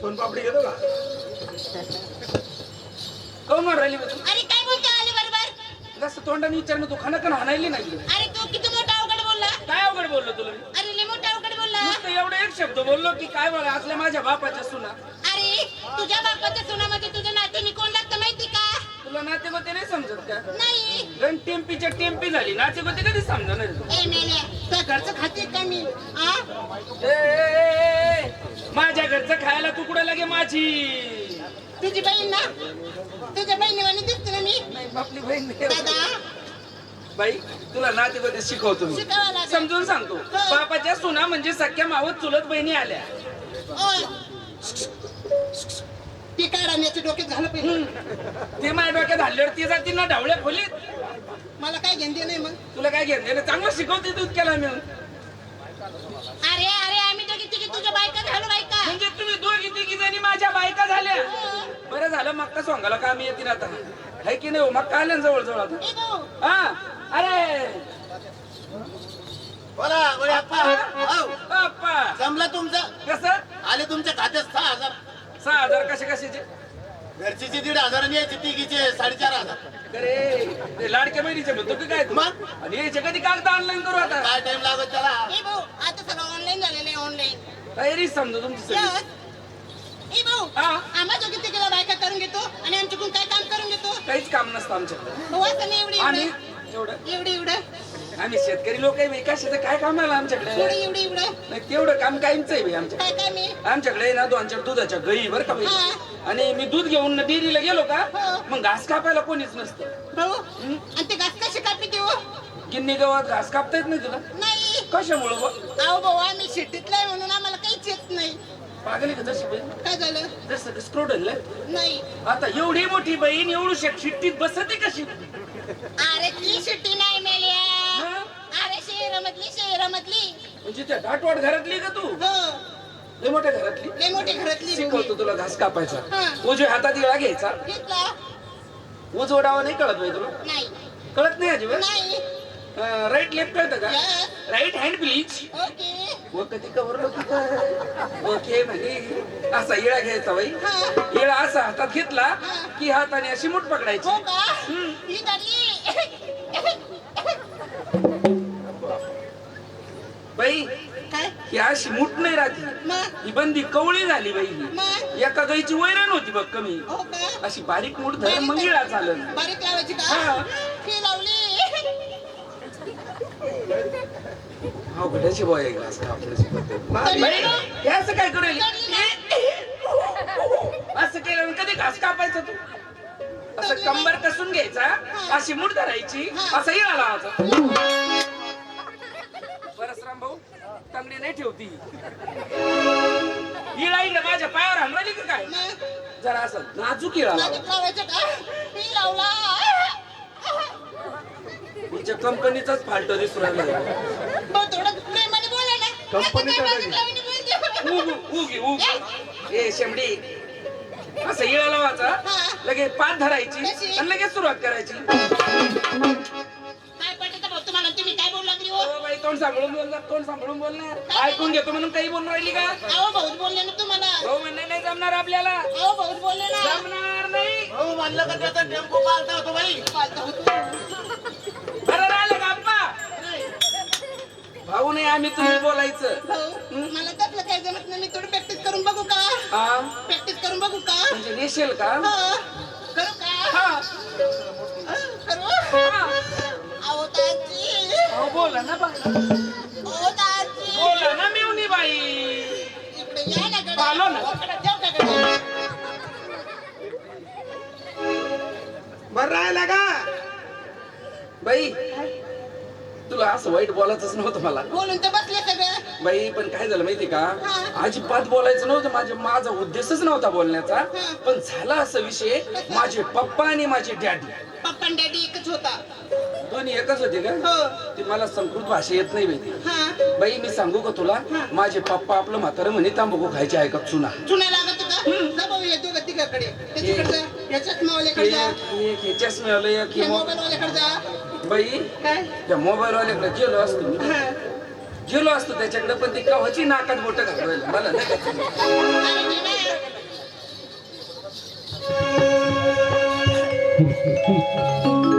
सोनपापडी घेतो का? कोण मार राहिली बघ? अरे काय बोलतो आली बरोबर? जसं तोंडाने विचारणं तू खाना का हाणायली नाही? अरे तू किती मोठा अवघड बोलला. काय अवघड बोललो तुला? अरे लय मोठा अवघड बोलला. नुसतं एवढं एक शब्द बोललो की काय बोला असल्या माझ्या बापाच्या सुना. अरे तुझ्या बापाच्या सोनामध्ये तुझ्या नात्याने कोण लागतं माहिती का? तुला नाते गोते नाही समजत का? नाही. गण टेम्पीच्या टेम्पी झाली नाते गोते कधी समजणार? ए मेल्या तुझ्या घरचं खाते का मी? आ? माझ्या घरचं खायला तू कुठे लागे माझी? तुझी बहीण ना? तुझ्या बहिणीवाणी दिसते ना मी? नाही आपली बहीण नाही. दादा बाई तुला नाते गोते शिकवतो मी. शिकावं लागेल. समजून सांगतो. बापाच्या सुना म्हणजे सख्या मावत चुलत बहिणी आल्या. ओय ती काढण्याच्या डोक्यात झालं पाहिजे. ते माझ्या डोक्यात हल्ल्यावर ती जाती ना ढवळ्या खोलीत. मला काय घेणं नाही मग. तुला काय घेतलं? चांगलं शिकवते दूध केला मी. अरे अरे आम्ही दोघी तिघी तुझ्या बायका झालो बायका. म्हणजे तुम्ही दोघी तिघी जणी माझ्या बायका झाल्या. बरं झालं मक्का सोंगाला काम येतील आता. है की नाही हो? मक्का आल्या जवळ जवळ आता. ए भाऊ हा अरे बोला बोला अप्पा. हो, बाप्पा जमलं तुमचं. कसं आले तुमच्या खात्यात 6,000. 6,000 कसे कशाचे? घरचीचे 1,500 आणि यायचे तिघीचे 4,500. अरे ते लाडक्या बहिणीचे म्हणतो की काय तू? मग? आणि याचे कधी कागद ऑनलाईन करू आता? काय टाइम लागत त्याला? ए भाऊ आता सगळं ऑनलाईन झालेलं आहे ऑनलाईन. तयारी समजा तुमची सगळी. ए भाऊ हा. आम्हा दोघी तिघीला बायका करून घेतो आणि आमच्याकडून काय काम करून घेतो. काहीच काम नसतं आमच्याकडे. भाऊ असं नाही एवढी आम्ही एवढं एवढं एवढी एवढं आम्ही शेतकरी लोक आहे कशाचं काय काम आहे आमच्याकडे? एवढी एवढी एवढं नाही तेवढं काम काहीच आहे बाई आमच्या. काय काय मी आमच्याकडे ना 2-4 दुधाच्या गाई बरं का बाई. हा. आणि मी दूध घेऊन डेअरीला गेलो का हो. मग घास कापायला कोणीच नसतं. भाऊ आणि ते घास कशी कापी देऊ? गिन्नी गावात घास कापता येत नाही तुला? नाही. कशामुळं बा? अहो भाऊ आम्ही शेतीतला आहे म्हणून आम्हाला काहीच येत नाही. पागल आहे का तशी बाई? काय झालं? जसं स्क्रोडल नाही. आता एवढी मोठी बहीण एवढी शिट्टीत बसते कशी? अरे ती शेती नाही मेल्या. हा? अरे शहरामधली म्हणजे त्या दाटवाट घरातली का तू? हो लय मोठ्या घरातली? लय मोठी घरातली शिकवतो तुला घास कापायचा. हा. उजव्या हातात इळा घ्यायचा. घेतला उजवडावा नाही कळत बाई तुला? नाही. कळत नाही अजिबात? नाही. राईट लेफ्ट कळतं का? Yes. Right hand please. Okay. व कधी कवर ओके म्हणजे असा इळा घ्यायचा बाई. हा. इळा असा हातात घेतला हा. की हाताने अशी मूठ पकडायची. हो का? ही झाली. बाई काय ही अशी मूठ नाही राहती. मग ही बंदी कवळी झाली बाई. ही मग एका गाईची वैरण होती बघ कमी. हो का? अशी बारीक मूठ धर मग इळा चालन. बारीक लावायची हा. का? ही लावली. हो कशाची बॉय घास कापायची पद्धत. बाई, हे असं काय करेल? असं केलं कधी घास कापायचं तू? असं कंबर कसून घ्यायचा अशी मूठ धरायची असा इळा लावायचा. परसराम भाऊ तंगडी नाही ठेवती. इळा इकडे माझ्या पायावर हाणवली की काय? मग जरा असं नाजूक इळा लावा. बारीक लावायचं का? ही लावला. तिच्या कंपनीचाच फाल्ट दिसू राहिला. हो थोडं प्रेमाने बोला ना. कंपनीचा असं काय बारीक लावणी बोलते? उगी उगी ए शेमडी असं इळा लावायचा लगे पाठ धरायची आणि लगेच सुरुवात करायची. काय पटतं भाऊ तुम्हाला? तुम्ही काय बोलू लागली हो? ओ बाई तोंड सांभाळून बोलणार. तोंड सांभाळून बोलणार. ऐकून घेतो म्हणून काही बोलून राहिली का? अहो भाऊच बोलले ना तुम्हाला. हो म्हणणे नाही जमणार आपल्याला. अहो भाऊच बोलले ना. जमणार नाही. हो म्हणलं का त्याचा टेम्पो पालता होतो बाई. फालतू होतो. बरं राहिलं का आप्पा? भाऊ नाही आम्ही तुम्ही बोलायचं. भाऊ मला त्यातलं काही जमत नाही. मी थोडी प्रॅक्टिस करून बघू का? हा प्रॅक्टिस करून बघू का? म्हणजे नेशेल का? हो. करू का? हा करू? हा. अहो ताजी. हो बोला ना बाई. अहो ताजी. बोला ना मिवनी बाई. इकडे या ना गड्या. आलो ना. हो, गड्या, जाऊ का गड्या? बरं राहिला का बाई? तुला असं वाईट बोलायचंच नव्हतं मला बोलून तर बसले सगळं. बाई. पण काय झालं माहिती का? हा. अजिबात बोलायचं नव्हतं. माझा उद्देशच नव्हता बोलण्याचा. हा. पण झाला असा विषय. माझे पप्पा आणि माझी डॅडी पप्पा आणि डॅडी एकच होता. दोन्ही एकच होते का? हो. ती मला संस्कृत भाषा येत नाही माहिती. हा. बाई मी सांगू का तुला? माझे पप्पा आपलं म्हातारं म्हणे तांबाखू खायचे आहे का चुना. चुना लागत का? जा भाऊ येतो का तिकडे. त्याच्याकडे जा. याच्याच मोबाईलकडे जा. एक ह्याच्याच मिळालं एक मोबाईल वाल्याकडे जा. बाई काय? त्या मोबाईल वाल्याकडे गेलो असतो मी. हा. गेलो असतो त्याच्याकडे, पण ती कव्हाची नाकात बोट घालवायला मला नाही का. अरे निघा.